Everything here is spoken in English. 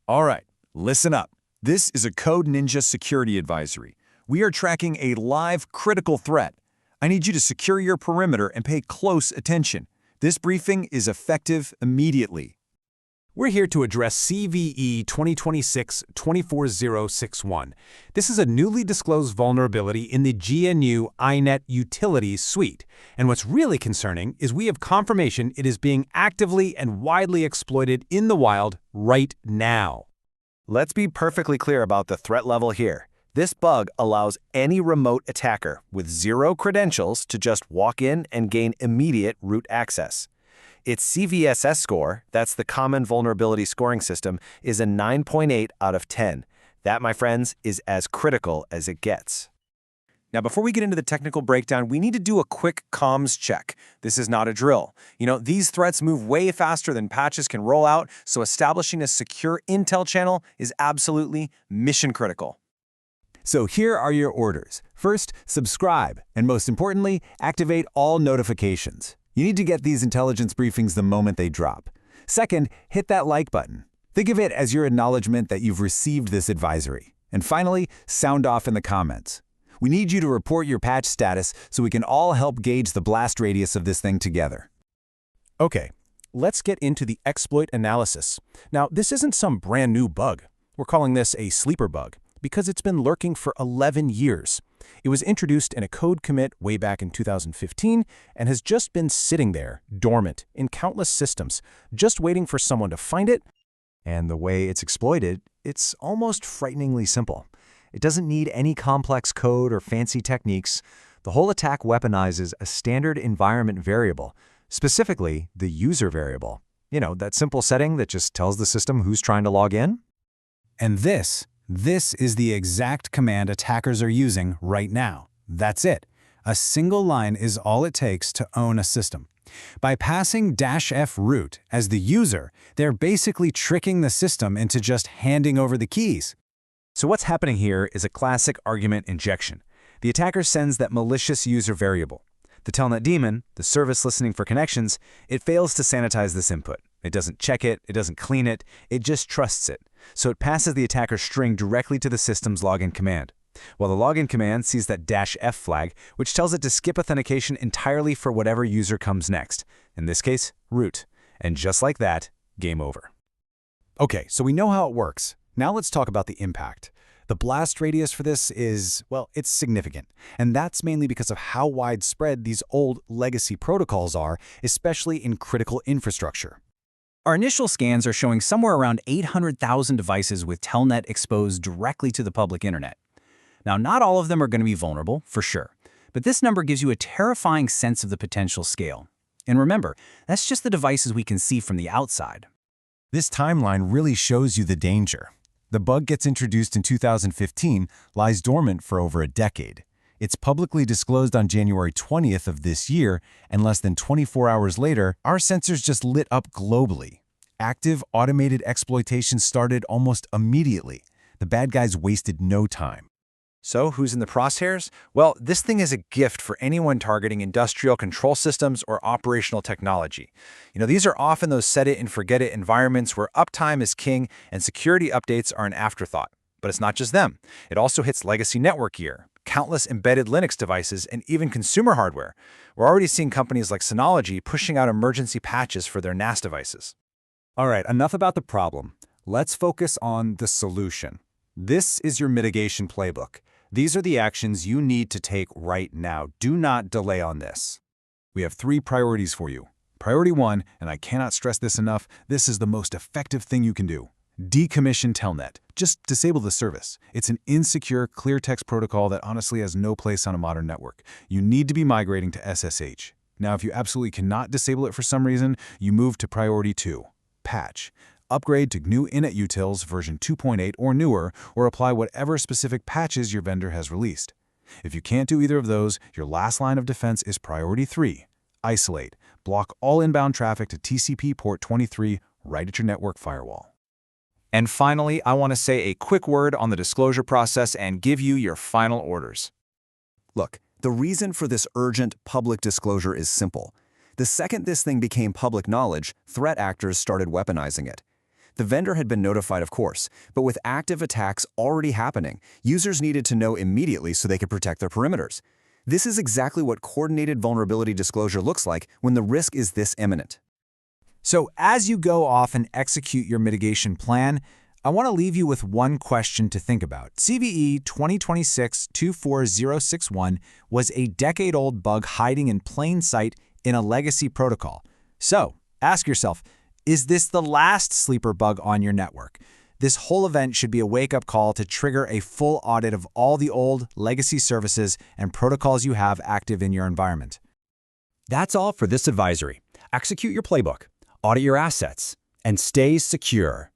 All right, listen up. This is a Code Ninja security advisory. We are tracking a live critical threat. I need you to secure your perimeter and pay close attention. This briefing is effective immediately. We're here to address CVE-2026-24061. This is a newly disclosed vulnerability in the GNU InetUtils suite. And what's really concerning is we have confirmation it is being actively and widely exploited in the wild right now. Let's be perfectly clear about the threat level here. This bug allows any remote attacker with 0 credentials to just walk in and gain immediate root access. Its CVSS score, that's the Common Vulnerability Scoring System, is a 9.8 out of 10. That, my friends, is as critical as it gets. Now, before we get into the technical breakdown, we need to do a quick comms check. This is not a drill. These threats move way faster than patches can roll out, so establishing a secure intel channel is absolutely mission critical. So here are your orders. First, subscribe, and most importantly, activate all notifications. You need to get these intelligence briefings the moment they drop. Second, hit that like button. Think of it as your acknowledgement that you've received this advisory. And finally, sound off in the comments. We need you to report your patch status so we can all help gauge the blast radius of this thing together. Okay, let's get into the exploit analysis. Now, this isn't some brand new bug. We're calling this a sleeper bug because it's been lurking for 11 years. It was introduced in a code commit way back in 2015 and has just been sitting there, dormant, in countless systems, just waiting for someone to find it. And the way it's exploited, it's almost frighteningly simple. It doesn't need any complex code or fancy techniques. The whole attack weaponizes a standard environment variable, specifically the user variable. That simple setting that just tells the system who's trying to log in. And this is the exact command attackers are using right now. That's it. A single line is all it takes to own a system. By passing -f root as the user, they're basically tricking the system into just handing over the keys. So what's happening here is a classic argument injection. The attacker sends that malicious user variable. The telnet daemon, the service listening for connections, it fails to sanitize this input. It doesn't check it, it doesn't clean it, it just trusts it. So it passes the attacker's string directly to the system's login command. Well, the login command sees that -f flag, which tells it to skip authentication entirely for whatever user comes next. In this case, root. And just like that, game over. Okay, so we know how it works. Now let's talk about the impact. The blast radius for this is, well, it's significant. And that's mainly because of how widespread these old legacy protocols are, especially in critical infrastructure. Our initial scans are showing somewhere around 800,000 devices with telnet exposed directly to the public internet. Now, not all of them are going to be vulnerable, for sure. But this number gives you a terrifying sense of the potential scale. And remember, that's just the devices we can see from the outside. This timeline really shows you the danger. The bug gets introduced in 2015, lies dormant for over a decade. It's publicly disclosed on January 20th of this year, and less than 24 hours later, our sensors just lit up globally. Active automated exploitation started almost immediately. The bad guys wasted no time. So, who's in the crosshairs? Well, this thing is a gift for anyone targeting industrial control systems or operational technology. These are often those set-it-and-forget-it environments where uptime is king and security updates are an afterthought. But it's not just them. It also hits legacy network gear, countless embedded Linux devices, and even consumer hardware. We're already seeing companies like Synology pushing out emergency patches for their NAS devices. All right, enough about the problem. Let's focus on the solution. This is your mitigation playbook. These are the actions you need to take right now. Do not delay on this. We have 3 priorities for you. Priority 1, and I cannot stress this enough, this is the most effective thing you can do. Decommission Telnet. Just disable the service. It's an insecure, clear text protocol that honestly has no place on a modern network. You need to be migrating to SSH. Now, if you absolutely cannot disable it for some reason, you move to priority 2, patch. Upgrade to GNU InetUtils version 2.8 or newer, or apply whatever specific patches your vendor has released. If you can't do either of those, your last line of defense is priority 3, isolate. Block all inbound traffic to TCP port 23 right at your network firewall. And finally, I want to say a quick word on the disclosure process and give you your final orders. Look, the reason for this urgent public disclosure is simple. The second this thing became public knowledge, threat actors started weaponizing it. The vendor had been notified, of course, but with active attacks already happening, users needed to know immediately so they could protect their perimeters. This is exactly what coordinated vulnerability disclosure looks like when the risk is this imminent. So as you go off and execute your mitigation plan, I want to leave you with one question to think about. CVE 2026-24061 was a decade-old bug hiding in plain sight in a legacy protocol. So ask yourself, is this the last sleeper bug on your network? This whole event should be a wake-up call to trigger a full audit of all the old legacy services and protocols you have active in your environment. That's all for this advisory. Execute your playbook, audit your assets, and stay secure.